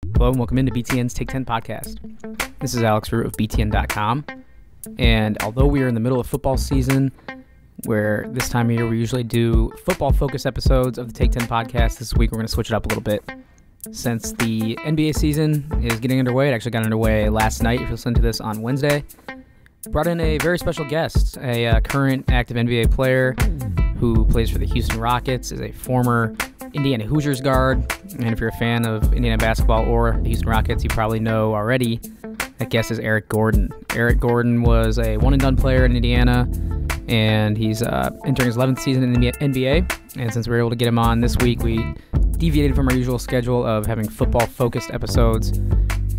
Hello and welcome into BTN's Take 10 podcast. This is Alex Roux of BTN.com. And although we are in the middle of football season, where this time of year we usually do football-focused episodes of the Take 10 podcast, this week we're going to switch it up a little bit. Since the NBA season is getting underway, it actually got underway last night, if you're listening to this on Wednesday, brought in a very special guest, a current active NBA player who plays for the Houston Rockets, is a former Indiana Hoosiers guard, and if you're a fan of Indiana basketball or the Houston Rockets, you probably know already that guest is Eric Gordon. Eric Gordon was a one-and-done player in Indiana, and he's entering his 11th season in the NBA, and since we were able to get him on this week, we deviated from our usual schedule of having football-focused episodes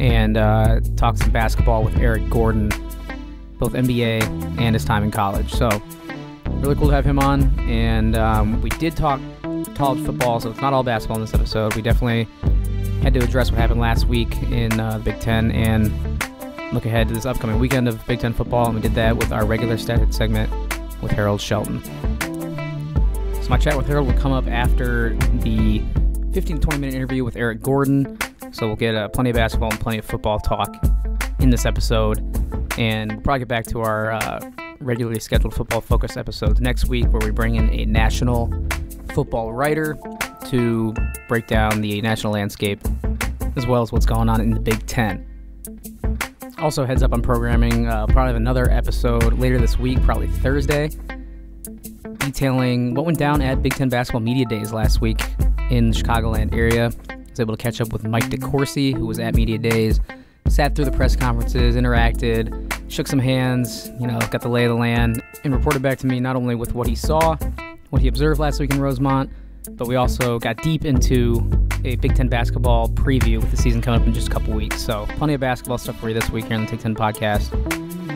and talked some basketball with Eric Gordon, both NBA and his time in college. So really cool to have him on, and we did talk college football, so it's not all basketball in this episode. We definitely had to address what happened last week in the Big Ten and look ahead to this upcoming weekend of Big Ten football, and we did that with our regular Stat segment with Harold Shelton. So my chat with Harold will come up after the 15 to 20 minute interview with Eric Gordon, so we'll get plenty of basketball and plenty of football talk in this episode, and we'll probably get back to our regularly scheduled football-focused episodes next week, where we bring in a national football writer to break down the national landscape as well as what's going on in the Big Ten. Also, heads up on programming, probably have another episode later this week, probably Thursday, detailing what went down at Big Ten Basketball Media Days last week in the Chicagoland area. I was able to catch up with Mike DeCourcy, who was at Media Days, sat through the press conferences, interacted, shook some hands, got the lay of the land, and reported back to me not only with what he saw, what he observed last week in Rosemont, but we also got deep into a Big Ten basketball preview with the season coming up in just a couple weeks. So plenty of basketball stuff for you this week here on the Take 10 podcast.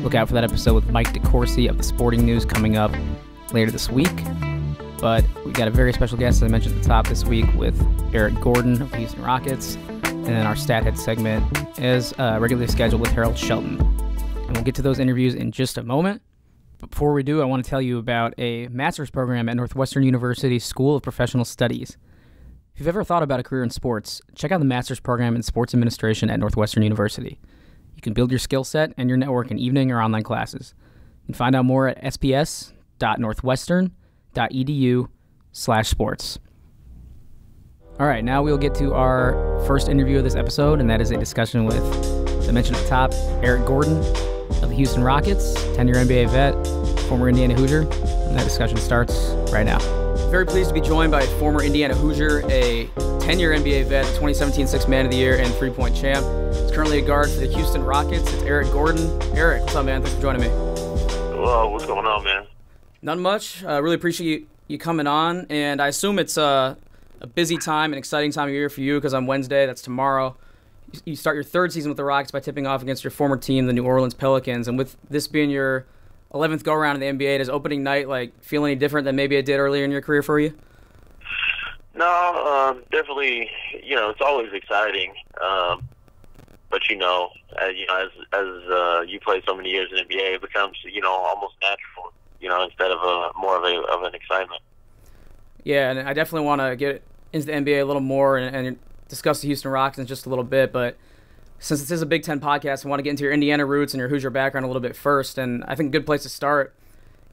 Look out for that episode with Mike DeCourcy of the Sporting News coming up later this week. But we got a very special guest, as I mentioned at the top this week, with Eric Gordon of the Houston Rockets, and then our Stat Head segment is regularly scheduled with Harold Shelton. And we'll get to those interviews in just a moment. Before we do, I want to tell you about a master's program at Northwestern University School of Professional Studies. If you've ever thought about a career in sports, check out the master's program in sports administration at Northwestern University. You can build your skill set and your network in evening or online classes. You can find out more at sps.northwestern.edu/sports. All right, now we'll get to our first interview of this episode, and that is a discussion with, as I mentioned at the top, Eric Gordon of the Houston Rockets, 10-year NBA vet, former Indiana Hoosier, and that discussion starts right now. Very pleased to be joined by a former Indiana Hoosier, a 10-year NBA vet, 2017 Sixth Man of the Year, and three-point champ. He's currently a guard for the Houston Rockets. It's Eric Gordon. Eric, what's up, man? Thanks for joining me. Hello, what's going on, man? Not much. Really appreciate you coming on, and I assume it's a busy time, an exciting time of year for you, because on Wednesday, that's tomorrow, you start your third season with the Rockets by tipping off against your former team, the New Orleans Pelicans. And with this being your 11th go-around in the NBA, does opening night feel any different than maybe it did earlier in your career for you? No, definitely. It's always exciting. But as you play so many years in the NBA, it becomes almost natural. Instead of more of an excitement. Yeah, and I definitely want to get into the NBA a little more and discuss the Houston Rockets in just a little bit, but since this is a Big Ten podcast, I want to get into your Indiana roots and your Hoosier background a little bit first, and I think a good place to start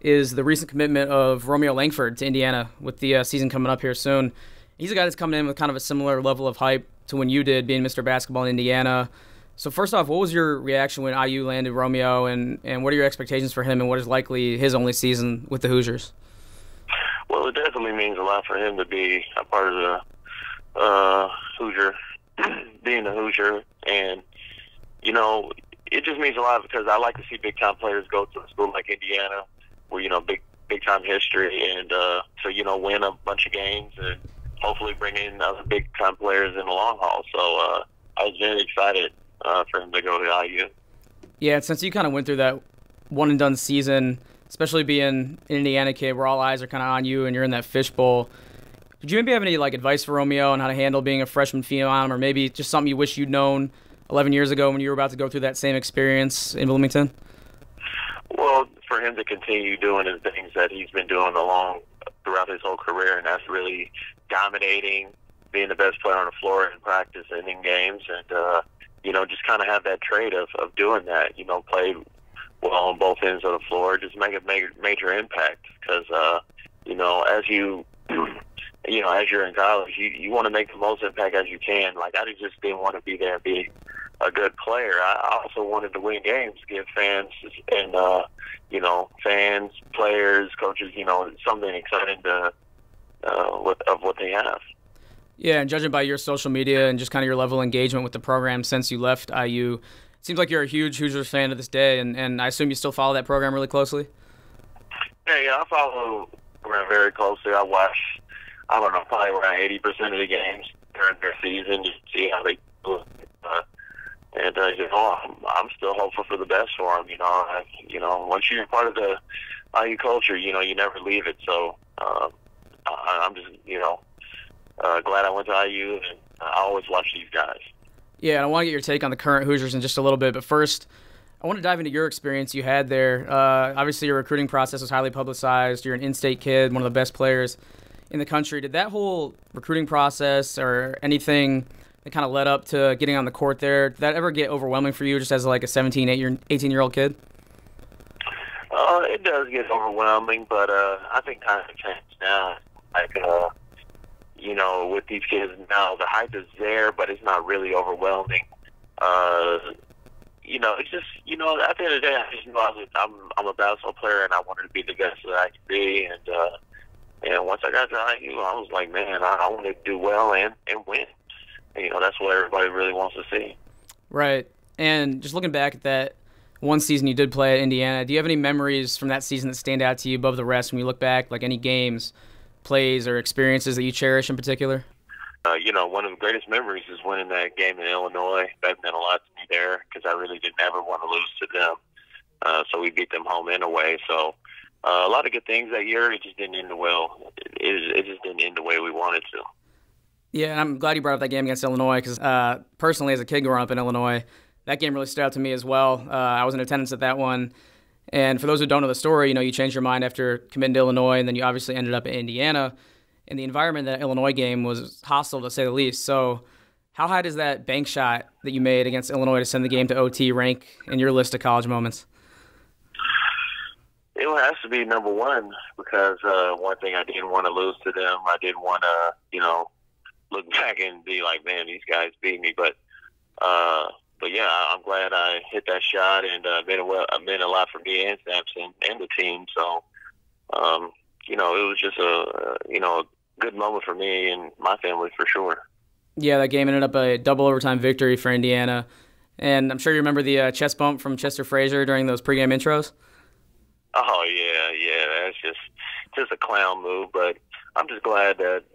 is the recent commitment of Romeo Langford to Indiana with the season coming up here soon. He's a guy that's coming in with kind of a similar level of hype to when you did, being Mr. Basketball in Indiana. So first off, what was your reaction when IU landed Romeo, and what are your expectations for him, and what is likely his only season with the Hoosiers? Well, it definitely means a lot for him to be a part of the Hoosier, being a Hoosier, and it just means a lot because I like to see big time players go to a school like Indiana, where big time history, and to win a bunch of games and hopefully bring in other big time players in the long haul. So I was very excited for him to go to IU. Yeah, and since you kind of went through that one and done season, especially being an Indiana kid where all eyes are kind of on you and you're in that fishbowl, did you maybe have any advice for Romeo on how to handle being a freshman phenom, or maybe just something you wish you'd known 11 years ago when you were about to go through that same experience in Bloomington? Well, for him to continue doing the things that he's been doing throughout his whole career, and that's really dominating being the best player on the floor in practice and in games, and just kind of have that trait of doing that. Played well on both ends of the floor, just make a major impact. Because as as you're in college, you want to make the most impact as you can. Like, I just didn't want to be there and be a good player. I also wanted to win games, give fans and fans, players, coaches, something exciting to of what they have. Yeah, and judging by your social media and just kind of your level of engagement with the program since you left IU, it seems like you're a huge Hoosiers fan to this day, and I assume you still follow that program really closely? Yeah, I follow the program very closely. I watch, I don't know, probably around 80% of the games during their season just to see how they do. I'm still hopeful for the best for them. Once you're part of the IU culture, you never leave it. So I'm just, glad I went to IU, and I always watch these guys. Yeah, and I want to get your take on the current Hoosiers in just a little bit, but first, I want to dive into your experience you had there. Obviously, your recruiting process was highly publicized. You're an in-state kid, one of the best players in the country. Did that whole recruiting process or anything that kind of led up to getting on the court there, did that ever get overwhelming for you just as like a 18-year-old kid? It does get overwhelming, but I think times have changed now. Like, with these kids now, the hype is there, but it's not really overwhelming. It's just, at the end of the day, I just know I'm a basketball player, and I wanted to be the best that I could be. And once I got to IU, I was like, man, I want to do well and win. And, that's what everybody really wants to see. Right. And just looking back at that one season you did play at Indiana, do you have any memories from that season that stand out to you above the rest when you look back, like any games, plays, or experiences that you cherish in particular? One of the greatest memories is winning that game in Illinois. That meant a lot to me there because I really didn't ever want to lose to them. So we beat them home and away. So a lot of good things that year. It just didn't end well. It just didn't end the way we wanted to. Yeah, and I'm glad you brought up that game against Illinois because personally, as a kid growing up in Illinois, that game really stood out to me as well. I was in attendance at that one. And for those who don't know the story, you changed your mind after committing to Illinois, and then you obviously ended up at Indiana. And the environment of that Illinois game was hostile, to say the least. So how high does that bank shot that you made against Illinois to send the game to OT rank in your list of college moments? It has to be number one because one thing, I didn't want to lose to them. I didn't want to, look back and be like, man, these guys beat me. But yeah, I'm glad I hit that shot, and it meant a lot for me and Sampson and the team. So, it was just a good moment for me and my family for sure. Yeah, that game ended up a double overtime victory for Indiana. And I'm sure you remember the chest bump from Chester Frazier during those pregame intros. Oh, yeah. That's just a clown move. But I'm just glad that,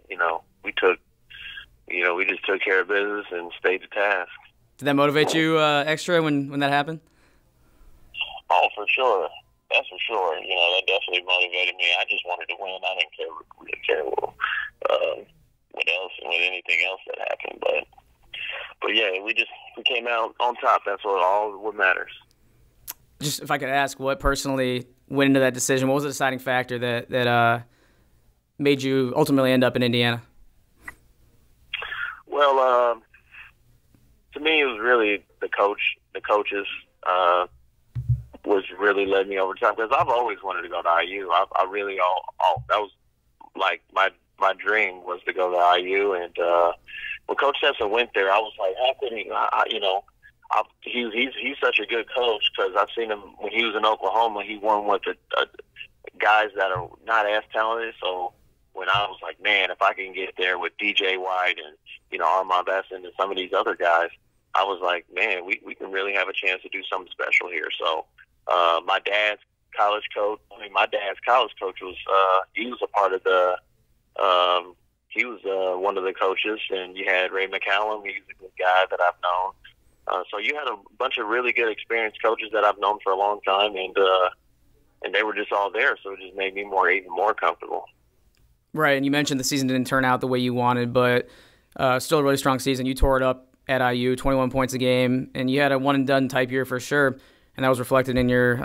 we just took care of business and stayed to task. Did that motivate you extra when that happened? Oh, for sure. That's for sure. That definitely motivated me. I just wanted to win. I didn't really care what else and with anything else that happened. But yeah, we came out on top. That's what matters. Just if I could ask, what personally went into that decision? What was the deciding factor that made you ultimately end up in Indiana? Well, to me, it was really the coaches was really led me over time because I've always wanted to go to IU. I really that was like my dream was to go to IU. And when Coach Stetson went there, I was like, how could he? He's such a good coach because I've seen him when he was in Oklahoma. He won with the guys that are not as talented. So when I was like, man, if I can get there with DJ White and Armand Besson and some of these other guys, I was like, man, we can really have a chance to do something special here. So my dad's college coach was he was a part of the he was one of the coaches, and you had Ray McCallum. He's a good guy that I've known. So you had a bunch of really good experienced coaches that I've known for a long time, and they were just all there, so it just made me even more comfortable. Right, and you mentioned the season didn't turn out the way you wanted, but still a really strong season. You tore it up at IU, 21 points a game, and you had a one-and-done type year for sure, and that was reflected in your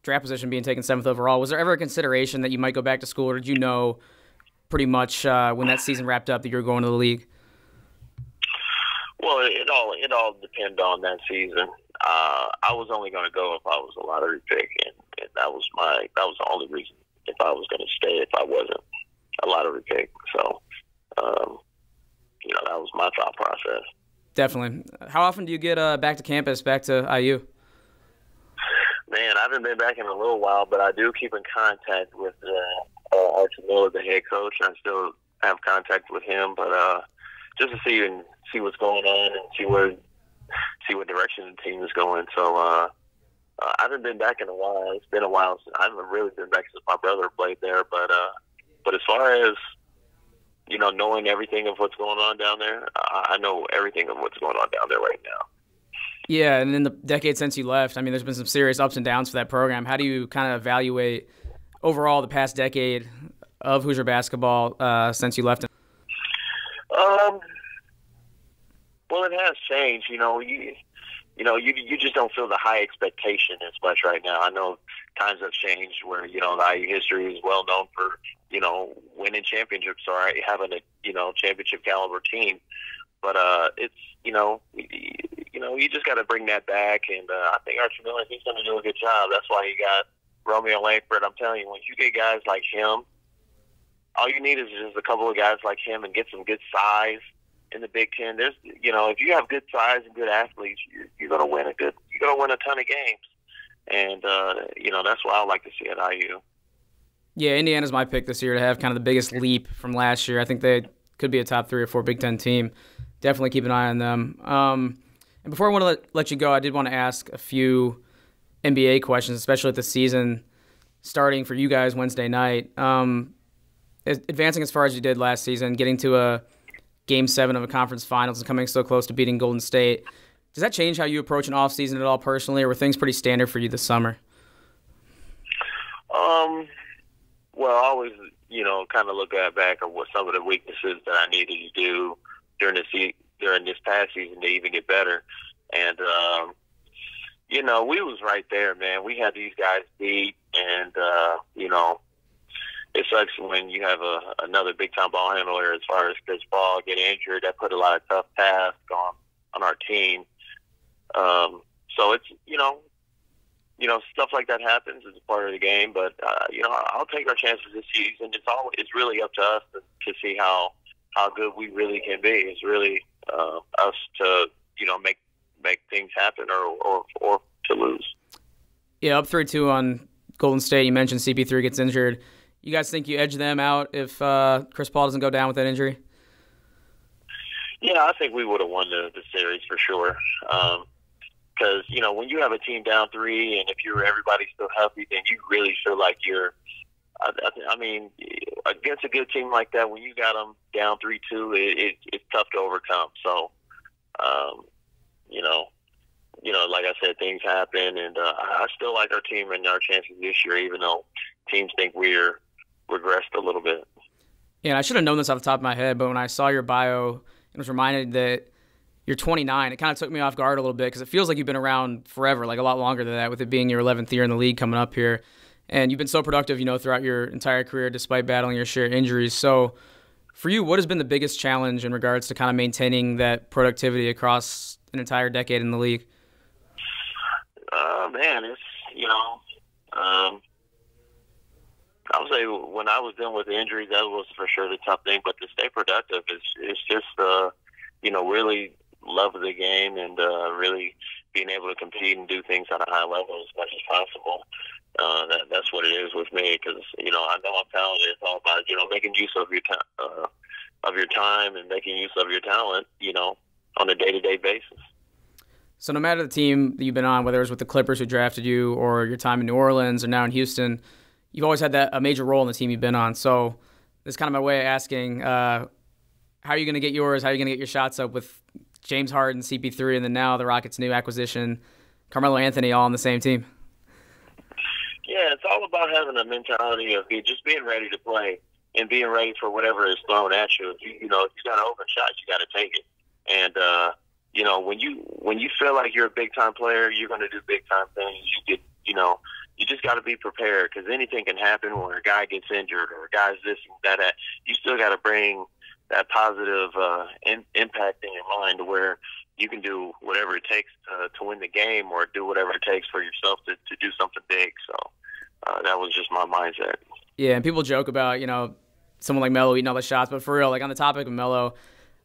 draft position being taken 7th overall. Was there ever a consideration that you might go back to school, or did you know pretty much when that season wrapped up that you were going to the league? Well, it all depended on that season. I was only going to go if I was a lottery pick, and that was the only reason if I was going to stay if I wasn't a lottery pick. So, that was my thought process. Definitely. How often do you get back to campus, back to IU? Man, I haven't been back in a little while, but I do keep in contact with Archie Miller, the head coach. I still have contact with him, but just to see what's going on and see what direction the team is going. So I haven't been back in a while. It's been a while. I haven't really been back since my brother played there. But as far as knowing everything of what's going on down there, I know everything of what's going on down there right now. Yeah, and in the decade since you left, I mean, there's been some serious ups and downs for that program. How do you kind of evaluate overall the past decade of Hoosier basketball since you left? Well, it has changed. You just don't feel the high expectation as much right now. I know times have changed where the IU history is well known for winning championships or having a championship caliber team. But it's you just got to bring that back, and I think Archie Miller, he's going to do a good job. That's why he got Romeo Langford. I'm telling you, when you get guys like him, all you need is just a couple of guys like him and get some good size in the Big Ten. There's if you have good size and good athletes, you're going to win a ton of games, and that's what I like to see at IU. Yeah, Indiana's my pick this year to have kind of the biggest leap from last year. I think they could be a top 3 or 4 Big Ten team. Definitely keep an eye on them. And before I want to let you go, I did want to ask a few NBA questions, especially with the season starting for you guys Wednesday night. Advancing as far as you did last season, getting to a Game 7 of a conference finals and coming so close to beating Golden State, does that change how you approach an offseason at all personally, or were things pretty standard for you this summer? Well, I always, kind of look back at what some of the weaknesses that I needed to do during this past season to even get better. And, we was right there, man. We had these guys beat, and, it sucks when you have another big-time ball handler as far as Chris Paul get injured. That put a lot of tough tasks on our team. So it's, stuff like that happens. It's a part of the game. But, I'll take our chances this season. It's really up to us to see how good we really can be. It's really us to, make things happen or to lose. Yeah, up 3-2 on Golden State. You mentioned CP3 gets injured. You guys think you edge them out if Chris Paul doesn't go down with that injury? Yeah, I think we would have won the series for sure. Because, when you have a team down 3 and if everybody's still healthy, then you really feel like you're I mean, against a good team like that, when you got them down 3-2, it's tough to overcome. So, like I said, things happen, and I still like our team and our chances this year, even though teams think we're regressed a little bit. Yeah, I should have known this off the top of my head, but when I saw your bio and was reminded that you're 29, it kind of took me off guard a little bit because it feels like you've been around forever, like a lot longer than that, with it being your 11th year in the league coming up here. And you've been so productive, throughout your entire career despite battling your share of injuries. So for you, what has been the biggest challenge in regards to kind of maintaining that productivity across an entire decade in the league? Man, it's, I would say when I was dealing with the injuries, that was for sure the tough thing. But to stay productive is just, really love the game and really being able to compete and do things at a high level as much as possible. That's what it is with me, because I know I'm talented. It's all about making use of your time and making use of your talent on a day-to-day basis. So no matter the team that you've been on, whether it was with the Clippers who drafted you or your time in New Orleans or now in Houston, you've always had a major role in the team you've been on. So this is kind of my way of asking, how are you going to get yours? How are you going to get your shots up with James Harden, CP3, and then now the Rockets' new acquisition, Carmelo Anthony, all on the same team? Yeah, it's all about having a mentality of just being ready to play and being ready for whatever is thrown at you. If you got an open shot, you got to take it. And when you feel like you're a big time player, you're going to do big time things. You you just got to be prepared, because anything can happen where a guy gets injured or a guy's this and that. You still got to bring that positive impact in your mind to where you can do whatever it takes to win the game, or do whatever it takes for yourself to do something big. So that was just my mindset. Yeah, and people joke about, someone like Melo eating all the shots, but for real, like on the topic of Melo,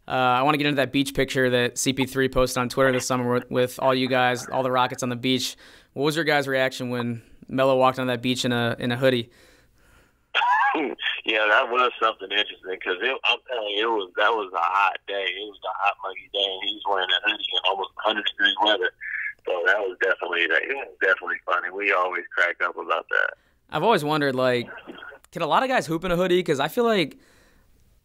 I want to get into that beach picture that CP3 posted on Twitter this summer with all you guys, all the Rockets on the beach. What was your guys' reaction when Melo walked on that beach in a hoodie? Yeah, that was something interesting, because I'm telling you, that was a hot day. It was a hot, muggy day, and he was wearing a hoodie in almost 100-degree weather. So it was definitely funny. We always crack up about that. I've always wondered, like, can a lot of guys hoop in a hoodie? Because I feel like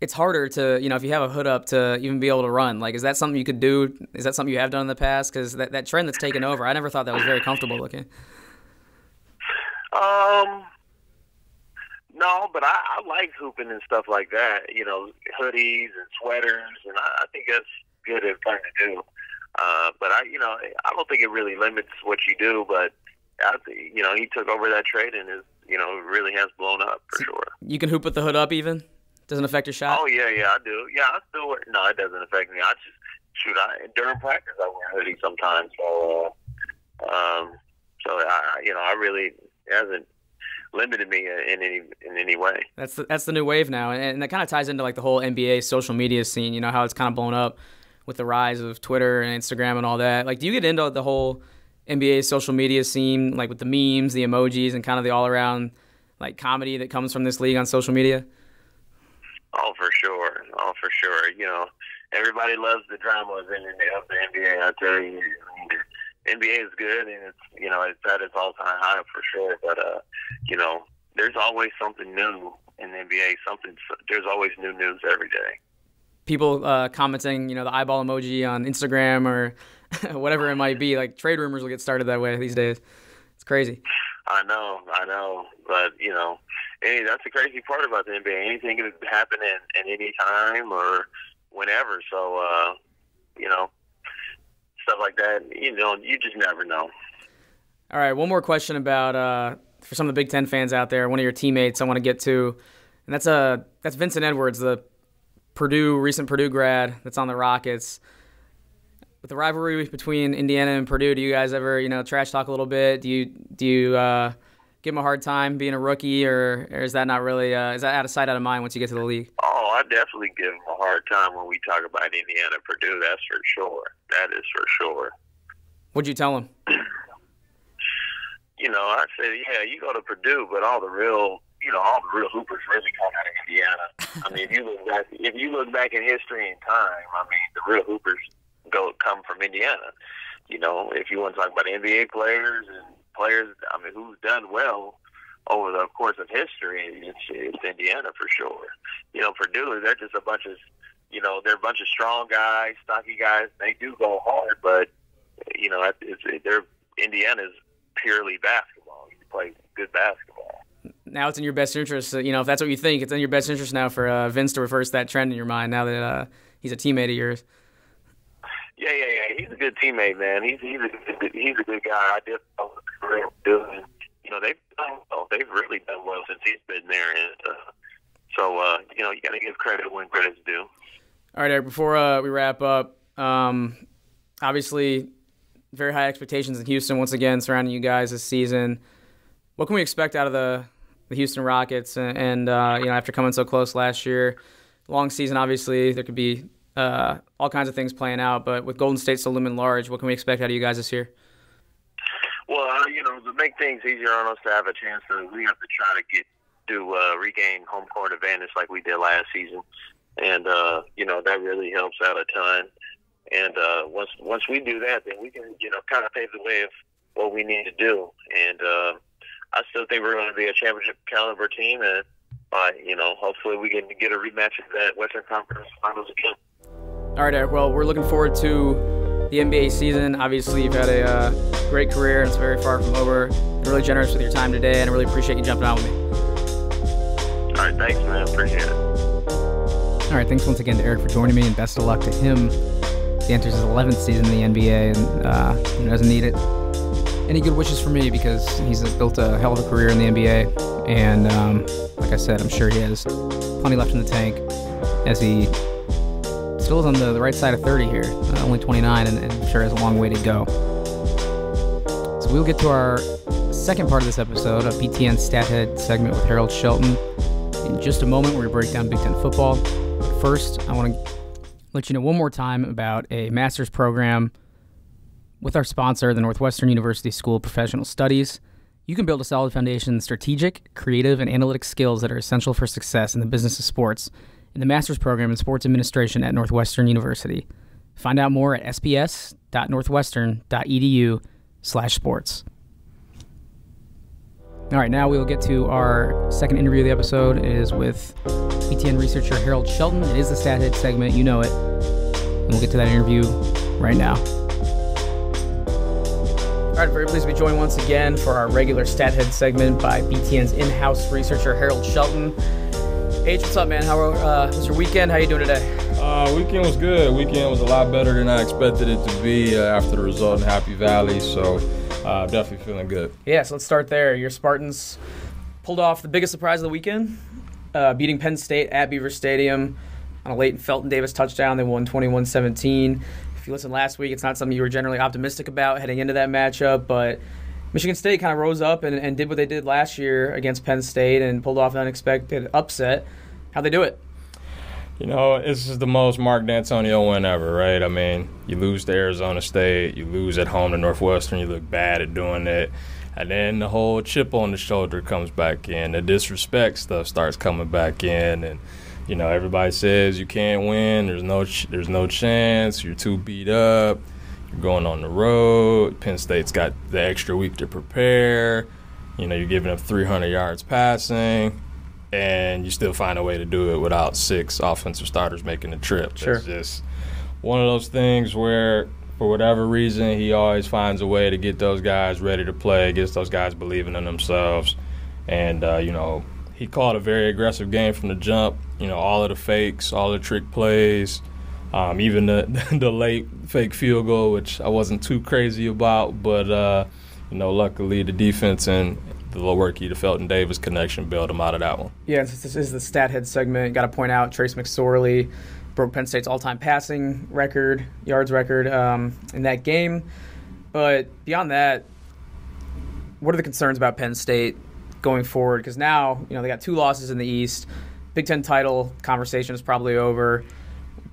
it's harder to, if you have a hood up, to even be able to run. Like, is that something you could do? Is that something you have done in the past? Because that trend that's taken over, I never thought that was very comfortable looking. No, but I like hooping and stuff like that. Hoodies and sweaters, and I think that's good and fun to do. But I don't think it really limits what you do. But he took over that trade, and it really has blown up for sure. You can hoop with the hood up even? Doesn't affect your shot? Oh yeah, I do. Yeah, I still wear. No, it doesn't affect me. I just shoot. During practice, I wear a hoodie sometimes. So, I really it hasn't limited me in any way. That's the new wave now, and that kind of ties into like the whole NBA social media scene. How it's kind of blown up with the rise of Twitter and Instagram and all that. Like, do you get into the whole NBA social media scene, like with the memes, the emojis, and kind of the all around like comedy that comes from this league on social media? Oh, for sure. Everybody loves the drama of the NBA. I tell you, NBA is good, and it's at its all-time high for sure. But there's always something new in the NBA. There's always new news every day. People commenting, the eyeball emoji on Instagram or whatever it might be. Like, trade rumors will get started that way these days. It's crazy. I know. But that's the crazy part about the NBA. Anything can happen at any time or whenever. So stuff like that, you just never know. All right, one more question about for some of the Big Ten fans out there. One of your teammates I want to get to, and that's Vincent Edwards, the recent Purdue grad that's on the Rockets. With the rivalry between Indiana and Purdue, do you guys ever trash talk a little bit? Do you give him a hard time being a rookie, or is that not really is that out of sight, out of mind once you get to the league? Oh, I definitely give him a hard time when we talk about Indiana Purdue. That's for sure. That is for sure. What'd you tell him? I said, yeah, you go to Purdue, but all the real hoopers really come out of Indiana. I mean, if you look back in history and time, the real hoopers come from Indiana. If you want to talk about NBA players and players, who's done well over the course of history, it's Indiana for sure. Purdue, they're just a bunch of, they're a bunch of strong guys, stocky guys. They do go hard, but Indiana's purely basketball. You play good basketball. Now it's in your best interest. If that's what you think, it's in your best interest now for Vince to reverse that trend in your mind. Now that he's a teammate of yours. Yeah. He's a good teammate, man. He's a good guy. I did doing. They've really done well since he's been there, and you got to give credit when credit's due. All right, Eric. Before we wrap up, obviously, very high expectations in Houston once again surrounding you guys this season. What can we expect out of the Houston Rockets? And after coming so close last year, long season, obviously, there could be all kinds of things playing out. But with Golden State still looming large, what can we expect out of you guys this year? Well, to make things easier on us to have a chance, we have to try to regain home court advantage like we did last season. And, that really helps out a ton. And once we do that, then we can, kind of pave the way of what we need to do. And I still think we're going to be a championship caliber team, and hopefully we can get a rematch of that Western Conference Finals again. All right, Eric. Well, we're looking forward to the NBA season. Obviously, you've had a great career, and it's very far from over. You're really generous with your time today, and I really appreciate you jumping on with me. All right, thanks, man. Appreciate it. All right, thanks once again to Eric for joining me, and best of luck to him. He enters his 11th season in the NBA, and he doesn't need it. any good wishes for me because he's built a hell of a career in the NBA. And like I said, I'm sure he has plenty left in the tank as he still is on the right side of 30 here, only 29, and I'm sure has a long way to go. So we'll get to our second part of this episode, a BTN Stathead segment with Harold Shelton, in just a moment where we break down Big Ten football. But first, I want to let you know one more time about a master's program with our sponsor, the Northwestern University School of Professional Studies. You can build a solid foundation in strategic, creative, and analytic skills that are essential for success in the business of sports in the master's program in sports administration at Northwestern University. Find out more at sps.northwestern.edu/sports. All right, now we'll get to our second interview of the episode. It is with BTN researcher Harold Shelton. It is the Stathead segment, you know it. And we'll get to that interview right now. All right, very pleased to be joined once again for our regular Stathead segment by BTN's in-house researcher Harold Shelton. H, what's up, man? How was your weekend? How you doing today? Weekend was good. Weekend was a lot better than I expected it to be after the result in Happy Valley, so definitely feeling good. Yeah, so let's start there. Your Spartans pulled off the biggest surprise of the weekend, beating Penn State at Beaver Stadium on a late Felton Davis touchdown. They won 21-17. If you listened last week, it's not something you were generally optimistic about heading into that matchup, but Michigan State kind of rose up and did what they did last year against Penn State and pulled off an unexpected upset. How'd they do it? You know, this is the most Mark D'Antonio win ever, right? I mean, you lose to Arizona State, you lose at home to Northwestern, you look bad at doing it, and then the whole chip on the shoulder comes back in. The disrespect stuff starts coming back in, and you know, everybody says you can't win. There's no chance. You're too beat up. You're going on the road. Penn State's got the extra week to prepare. You know, you're giving up 300 yards passing, and you still find a way to do it without 6 offensive starters making the trip. Sure. It's just one of those things where, for whatever reason, he always finds a way to get those guys ready to play, gets those guys believing in themselves, and, you know, he called a very aggressive game from the jump. You know, all of the fakes, all the trick plays, even the late fake field goal, which I wasn't too crazy about. But, you know, luckily the defense and the Lowerkey to Felton Davis connection bailed him out of that one. Yeah, since this is the Stathead segment, got to point out Trace McSorley broke Penn State's all-time passing record, yards record in that game. But beyond that, what are the concerns about Penn State going forward? Because now, you know, they got 2 losses in the East. Big Ten title conversation is probably over.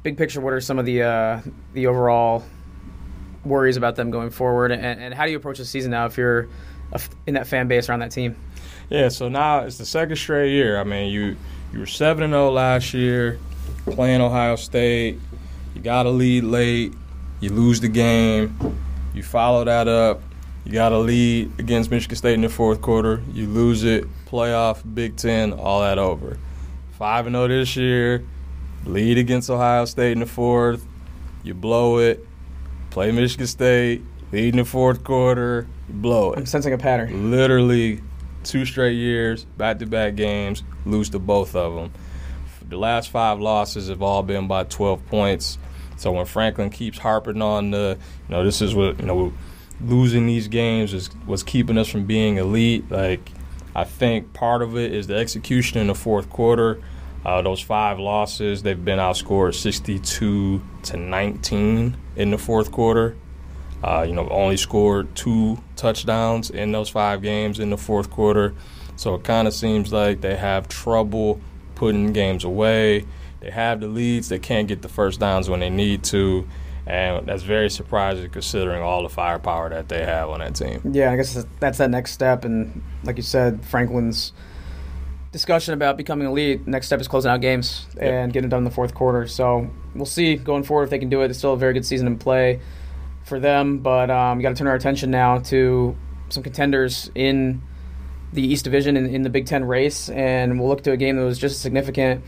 Big picture, what are some of the overall worries about them going forward? And how do you approach the season now if you're in that fan base around that team? Yeah, so now it's the second straight year. I mean, you were 7-0 last year, playing Ohio State. You got a lead late. You lose the game. You follow that up. You got a lead against Michigan State in the fourth quarter. You lose it, playoff, Big Ten, all that over. 5-0 this year, lead against Ohio State in the fourth. You blow it, play Michigan State, lead in the fourth quarter, you blow it. I'm sensing a pattern. Literally 2 straight years, back-to-back games, lose to both of them. The last 5 losses have all been by 12 points. So when Franklin keeps harping on this is what, losing these games was keeping us from being elite. Like, I think part of it is the execution in the fourth quarter. Those 5 losses, they've been outscored 62-19 in the fourth quarter. Only scored 2 touchdowns in those 5 games in the fourth quarter. So it kind of seems like they have trouble putting games away. They have the leads. They can't get the first downs when they need to. And that's very surprising considering all the firepower that they have on that team. Yeah, I guess that's that next step. And like you said, Franklin's discussion about becoming elite, next step is closing out games and getting it done in the fourth quarter. So we'll see going forward if they can do it. It's still a very good season in play for them. But we got to turn our attention now to some contenders in the East Division in the Big Ten race. And we'll look to a game that was just as significant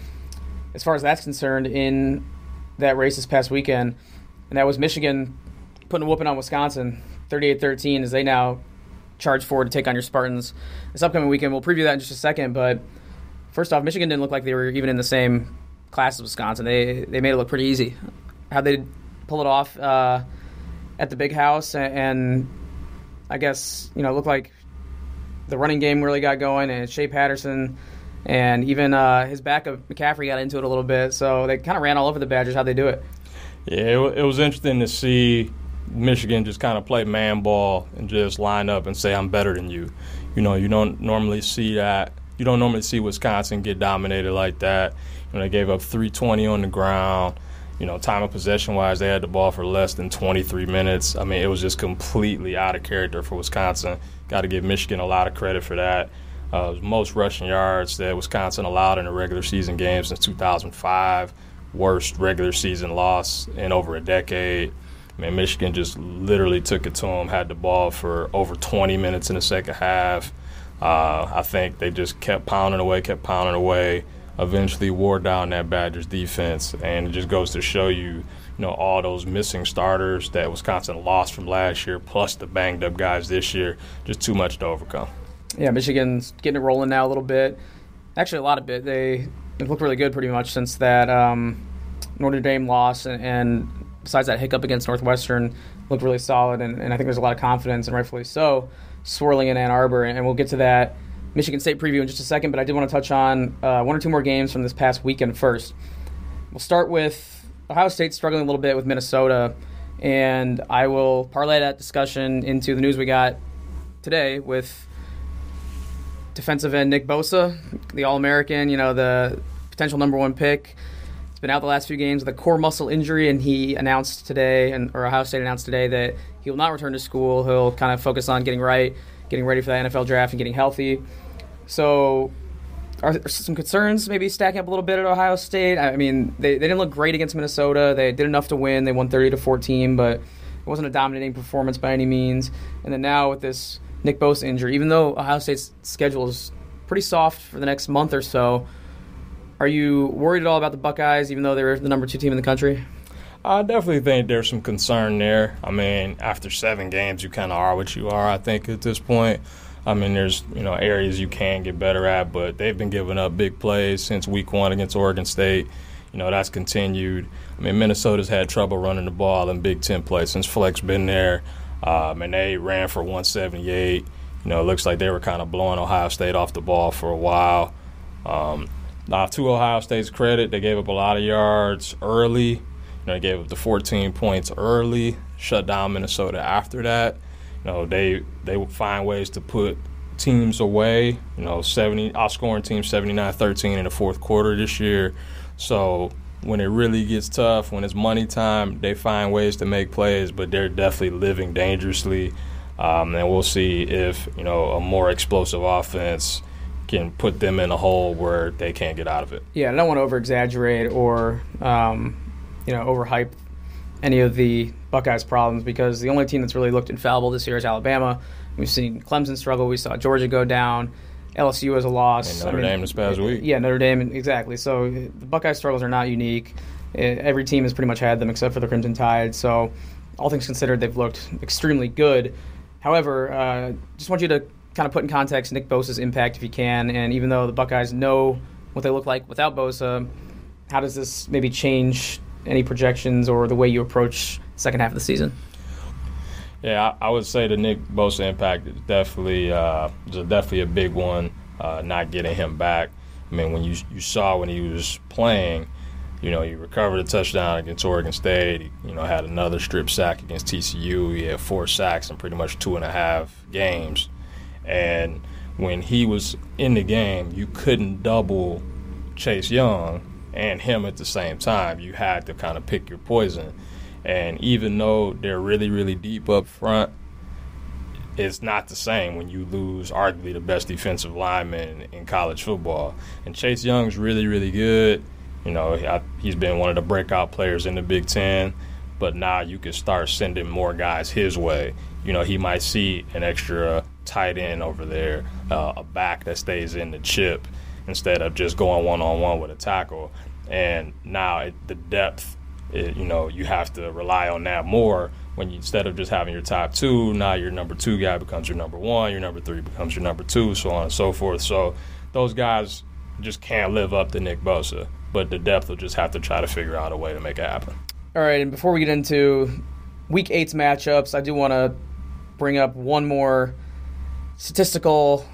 as far as that's concerned in that race this past weekend. And that was Michigan putting a whooping on Wisconsin, 38-13, as they now charge forward to take on your Spartans this upcoming weekend. We'll preview that in just a second. But first off, Michigan didn't look like they were even in the same class as Wisconsin. They made it look pretty easy. How'd they pull it off at the Big House? And I guess, it looked like the running game really got going, and Shea Patterson and even his backup McCaffrey got into it a little bit. So they kind of ran all over the Badgers. How'd they do it? Yeah, it was interesting to see Michigan just kind of play man ball and just line up and say, I'm better than you. You don't normally see that. You don't normally see Wisconsin get dominated like that. They gave up 320 on the ground. Time of possession-wise, they had the ball for less than 23 minutes. I mean, it was just completely out of character for Wisconsin. Got to give Michigan a lot of credit for that. Most rushing yards that Wisconsin allowed in a regular season game since 2005. Worst regular season loss in over a decade. I mean, Michigan just literally took it to them, had the ball for over 20 minutes in the second half. I think they just kept pounding away, eventually wore down that Badgers defense. And it just goes to show you, all those missing starters that Wisconsin lost from last year, plus the banged-up guys this year, just too much to overcome. Yeah, Michigan's getting it rolling now a little bit. Actually, a lot of bit. They've looked really good pretty much since that Notre Dame loss, and besides that hiccup against Northwestern, looked really solid, and I think there's a lot of confidence, and rightfully so, swirling in Ann Arbor, and we'll get to that Michigan State preview in just a second, but I did want to touch on one or two more games from this past weekend first. We'll start with Ohio State struggling a little bit with Minnesota, and I will parlay that discussion into the news we got today with defensive end Nick Bosa, the All-American, the potential number one pick. He's been out the last few games with a core muscle injury, and he announced today, or Ohio State announced today, that he will not return to school. He'll kind of focus on getting ready for the NFL draft and getting healthy. So are there some concerns maybe stacking up a little bit at Ohio State? I mean, they didn't look great against Minnesota. They did enough to win. They won 30-14, but it wasn't a dominating performance by any means. And then now with this Nick Bosa injury, even though Ohio State's schedule is pretty soft for the next month or so, are you worried at all about the Buckeyes, even though they're the number 2 team in the country? I definitely think there's some concern there. I mean, after 7 games, you kind of are what you are, I think, at this point. I mean, there's, areas you can get better at, but they've been giving up big plays since week 1 against Oregon State. That's continued. I mean, Minnesota's had trouble running the ball in Big Ten play since Fleck's been there. And they ran for 178. It looks like they were kind of blowing Ohio State off the ball for a while. Now, to Ohio State's credit, they gave up a lot of yards early. They gave up the 14 points early, shut down Minnesota after that. They would find ways to put teams away, outscoring teams 79-13 in the fourth quarter this year. So when it really gets tough, when it's money time, they find ways to make plays, but they're definitely living dangerously. And we'll see if, a more explosive offense can put them in a hole where they can't get out of it. Yeah, I don't want to over-exaggerate or, overhype any of the Buckeyes' problems, because the only team that's really looked infallible this year is Alabama. We've seen Clemson struggle. We saw Georgia go down. LSU as a loss. And Notre Dame this past week. Yeah, Notre Dame, exactly. So the Buckeyes' struggles are not unique. Every team has pretty much had them except for the Crimson Tide. So all things considered, they've looked extremely good. However, just want you to kind of put in context Nick Bosa's impact if you can. And even though the Buckeyes know what they look like without Bosa, how does this maybe change any projections or the way you approach the second half of the season? Yeah, I would say the Nick Bosa impact is definitely a big one, not getting him back. I mean, when you saw when he was playing, he recovered a touchdown against Oregon State. He, had another strip sack against TCU. He had 4 sacks in pretty much 2.5 games. And when he was in the game, you couldn't double Chase Young and him at the same time. You had to kind of pick your poison. And even though they're really, really deep up front, it's not the same when you lose arguably the best defensive lineman in college football. And Chase Young's really, really good. He's been one of the breakout players in the Big Ten. But now you can start sending more guys his way. He might see an extra tight end over there, a back that stays in the chip instead of just going one-on-one with a tackle. And now the depth, you have to rely on that more when instead of just having your top 2, now your number 2 guy becomes your number 1, your number 3 becomes your number 2, so on and so forth. So those guys just can't live up to Nick Bosa, but the depth will just have to try to figure out a way to make it happen. All right, and before we get into Week 8's matchups, I do want to bring up one more statistical,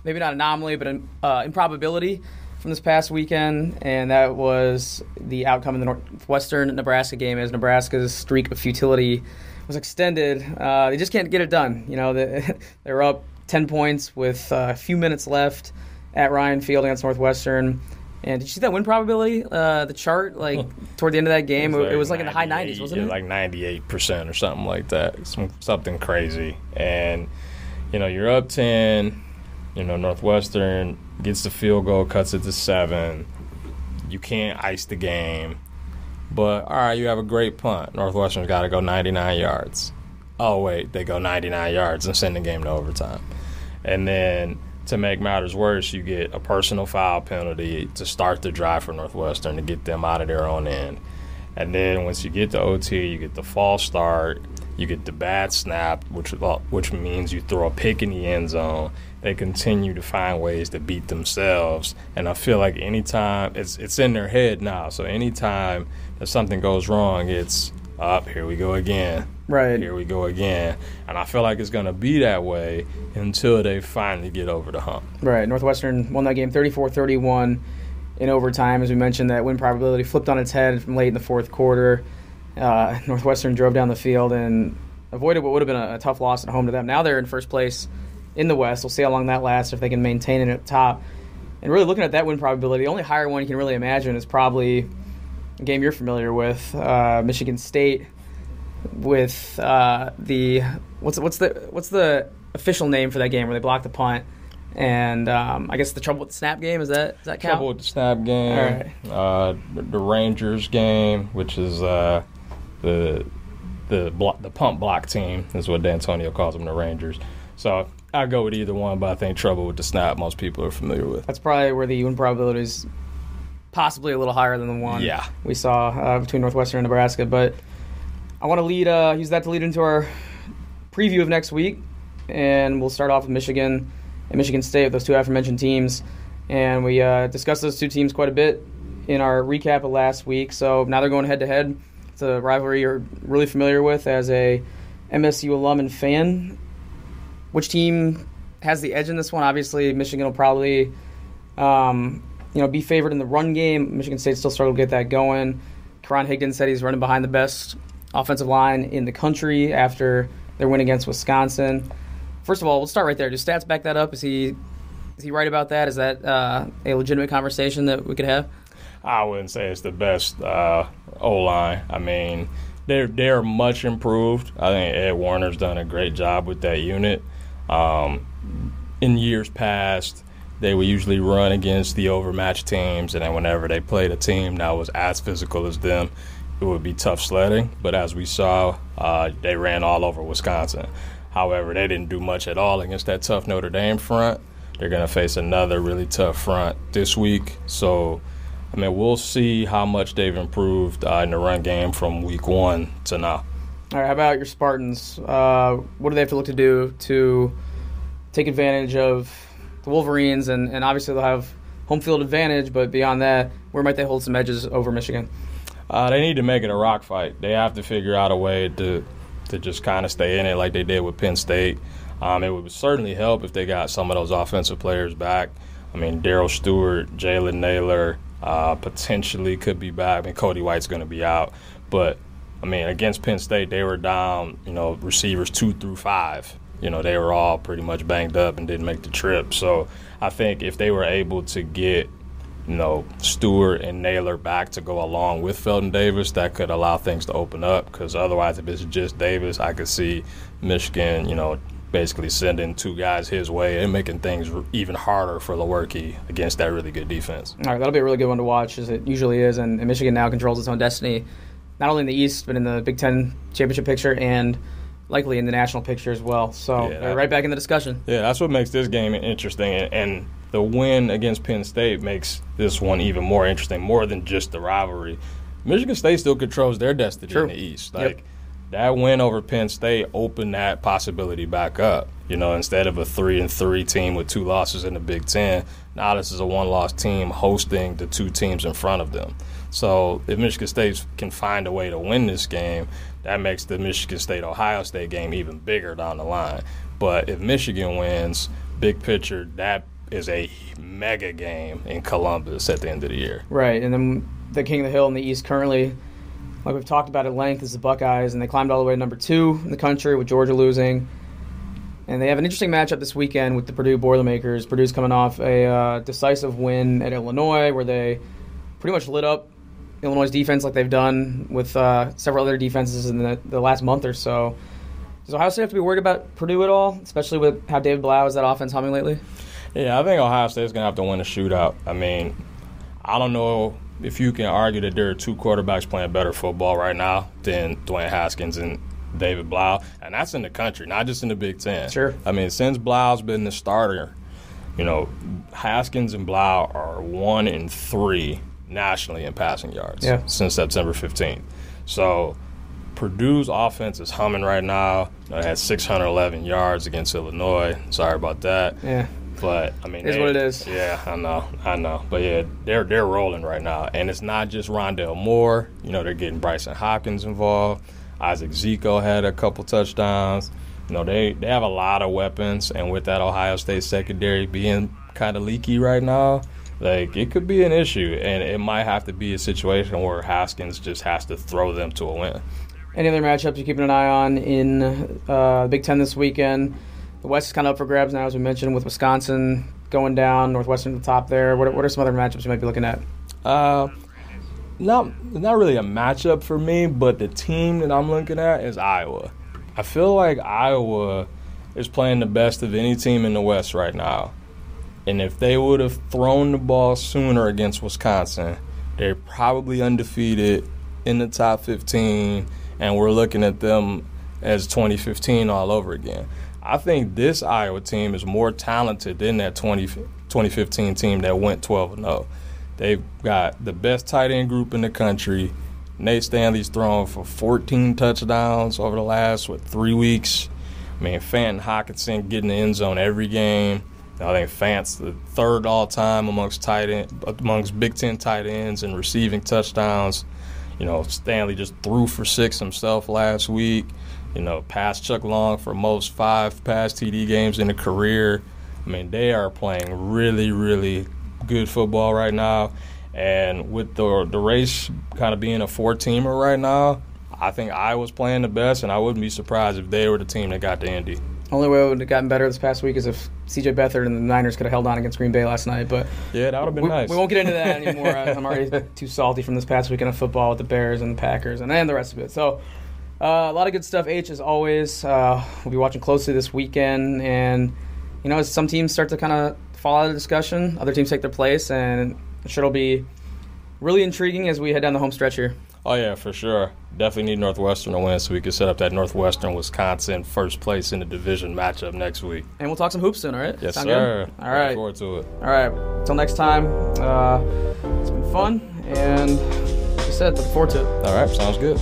maybe not anomaly, but an improbability from this past weekend, and that was the outcome of the Northwestern-Nebraska game as Nebraska's streak of futility was extended. They just can't get it done. They were up 10 points with a few minutes left at Ryan Field against Northwestern. And did you see that win probability, the chart, toward the end of that game? It was in the high 90s, wasn't it? Like 98% or something like that. Something crazy. And, you're up 10. Northwestern gets the field goal, cuts it to 7. You can't ice the game. But, all right, you have a great punt. Northwestern's got to go 99 yards. Oh, wait, they go 99 yards and send the game to overtime. And then, to make matters worse, you get a personal foul penalty to start the drive for Northwestern to get them out of their own end. And then once you get to OT, you get the false start, you get the bad snap, which means you throw a pick in the end zone. They continue to find ways to beat themselves. And I feel like anytime it's in their head now. So anytime that something goes wrong, it's up, here we go again. Right. Here we go again. And I feel like it's going to be that way until they finally get over the hump. Right. Northwestern won that game 34-31 in overtime. As we mentioned, that win probability flipped on its head from late in the fourth quarter. Northwestern drove down the field and avoided what would have been a tough loss at home to them. Now they're in first place in the West. We'll see how long that lasts, if they can maintain it at the top. And really looking at that win probability, the only higher one you can really imagine is probably a game you're familiar with, Michigan State, with the what's the official name for that game where they blocked the punt, and I guess the trouble with the snap game, does that count? Trouble with the snap game. All right. The Rangers game, which is the pump block team, is what D'Antonio calls them, the Rangers. So I go with either one, but I think trouble with the snap most people are familiar with. That's probably where the win probability is possibly a little higher than the one we saw between Northwestern and Nebraska. But I want to use that to lead into our preview of next week, and we'll start off with Michigan and Michigan State, with those two aforementioned teams. And we discussed those two teams quite a bit in our recap of last week. So now they're going head-to-head. It's a rivalry you're really familiar with as a MSU alum and fan. Which team has the edge in this one? Obviously, Michigan will probably be favored in the run game. Michigan State still struggled to get that going. Karan Higdon said he's running behind the best offensive line in the country after their win against Wisconsin. First of all, we'll start right there. Do stats back that up? Is he right about that? Is that a legitimate conversation that we could have? I wouldn't say it's the best O-line. I mean, they're much improved. I think Ed Warner's done a great job with that unit. In years past, they would usually run against the overmatched teams, and then whenever they played a team that was as physical as them, it would be tough sledding. But as we saw, they ran all over Wisconsin. However, they didn't do much at all against that tough Notre Dame front. They're going to face another really tough front this week. So, I mean, we'll see how much they've improved in the run game from week 1 to now. All right, how about your Spartans? What do they have to look to do to take advantage of the Wolverines? And obviously they'll have home field advantage, but beyond that, where might they hold some edges over Michigan? They need to make it a rock fight. They have to figure out a way to just kind of stay in it like they did with Penn State. It would certainly help if they got some of those offensive players back. I mean, Darryl Stewart, Jalen Naylor potentially could be back. I mean, Cody White's going to be out. But, I mean, against Penn State, they were down, receivers 2 through 5. They were all pretty much banged up and didn't make the trip. So I think if they were able to get, Stewart and Naylor back to go along with Felton Davis, that could allow things to open up. Because otherwise, if it's just Davis, I could see Michigan, basically sending 2 guys his way and making things even harder for Lewerke against that really good defense. All right, that'll be a really good one to watch, as it usually is. And Michigan now controls its own destiny, not only in the East, but in the Big Ten championship picture and likely in the national picture as well. So right back in the discussion. Yeah, that's what makes this game interesting. And the win against Penn State makes this one even more interesting, more than just the rivalry. Michigan State still controls their destiny in the East. That win over Penn State opened that possibility back up. Instead of a 3-3 team with 2 losses in the Big Ten, now this is a 1-loss team hosting the 2 teams in front of them. So if Michigan State can find a way to win this game, that makes the Michigan State-Ohio State game even bigger down the line. But if Michigan wins, big picture, that is a mega game in Columbus at the end of the year. Right, and then the king of the hill in the East currently, like we've talked about at length, is the Buckeyes, and they climbed all the way to number 2 in the country with Georgia losing. And they have an interesting matchup this weekend with the Purdue Boilermakers. Purdue's coming off a decisive win at Illinois where they pretty much lit up Illinois' defense like they've done with several other defenses in the last month or so. Does Ohio State have to be worried about Purdue at all, especially with how David Blau has that offense humming lately? Yeah, I think Ohio State's going to have to win a shootout. I mean, I don't know if you can argue that there are 2 quarterbacks playing better football right now than Dwayne Haskins and David Blau, and that's in the country, not just in the Big Ten. Sure. I mean, since Blau's been the starter, Haskins and Blau are 1 and 3 nationally in passing yards since September 15th. So Purdue's offense is humming right now. They had 611 yards against Illinois. Sorry about that. Yeah. But, I mean, it is what it is. Yeah, I know. But, yeah, they're rolling right now. And it's not just Rondale Moore. They're getting Bryson Hopkins involved. Isaac Zico had a couple touchdowns. They have a lot of weapons, and with that Ohio State secondary being kind of leaky right now, it could be an issue, and it might have to be a situation where Haskins just has to throw them to a win. Any other matchups you're keeping an eye on in the Big Ten this weekend? The West is kind of up for grabs now, as we mentioned, with Wisconsin going down, Northwestern at the top there. What are some other matchups you might be looking at? Not really a matchup for me, but the team that I'm looking at is Iowa. I feel like Iowa is playing the best of any team in the West right now. And if they would have thrown the ball sooner against Wisconsin, they're probably undefeated in the top 15, and we're looking at them as 2015 all over again. I think this Iowa team is more talented than that 2015 team that went 12-0. They've got the best tight end group in the country. Nate Stanley's thrown for 14 touchdowns over the last, 3 weeks. I mean, Fant and Hockenson getting the end zone every game. I think Fant's the 3rd all-time amongst Big Ten tight ends and receiving touchdowns. Stanley just threw for 6 himself last week. Passed Chuck Long for most 5 pass TD games in a career. I mean, they are playing really, really good football right now. And with the race kind of being a 4-teamer right now, I think Iowa's playing the best, and I wouldn't be surprised if they were the team that got the Indy. Only way it would have gotten better this past week is if C.J. Beathard and the Niners could have held on against Green Bay last night. But yeah, that would have been nice. We won't get into that anymore. I'm already too salty from this past weekend of football with the Bears and the Packers and the rest of it. So a lot of good stuff, H, as always. We'll be watching closely this weekend. And, as some teams start to kind of fall out of the discussion, other teams take their place, and I'm sure it'll be really intriguing as we head down the home stretch here. Oh, yeah, for sure. Definitely need Northwestern to win so we can set up that Northwestern-Wisconsin first place in the division matchup next week. And we'll talk some hoops soon, all right? Yes, Sound sir. Good? All right. Looking forward to it. All right. Until next time, it's been fun, and like I said, looking forward to it. All right, sounds good.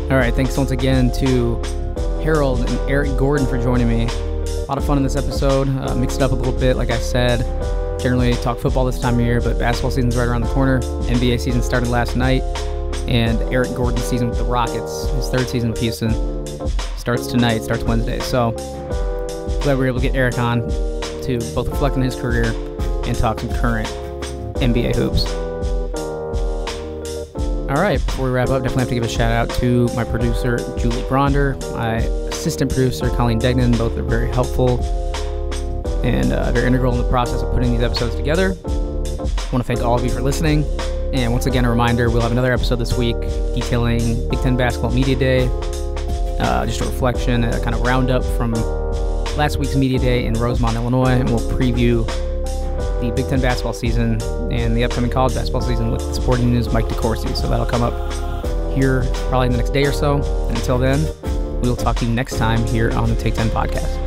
All right, thanks once again to Harold and Eric Gordon for joining me. A lot of fun in this episode. Mixed it up a little bit, like I said. Generally talk football this time of year, but basketball season's right around the corner. NBA season started last night, and Eric Gordon's season with the Rockets, his 3rd season with Houston, starts tonight, starts Wednesday. So glad we were able to get Eric on to both reflect on his career and talk some current NBA hoops. All right, before we wrap up, definitely have to give a shout out to my producer, Julie Bronder, my assistant producer, Colleen Degnan. Both are very helpful and very integral in the process of putting these episodes together. I want to thank all of you for listening. And once again, a reminder, we'll have another episode this week detailing Big Ten Basketball Media Day. Just a reflection, a kind of roundup from last week's Media Day in Rosemont, Illinois. And we'll preview the Big Ten basketball season and the upcoming college basketball season with Sporting News' Mike DeCourcy. So that'll come up here probably in the next day or so. And until then, we will talk to you next time here on the Take 10 podcast.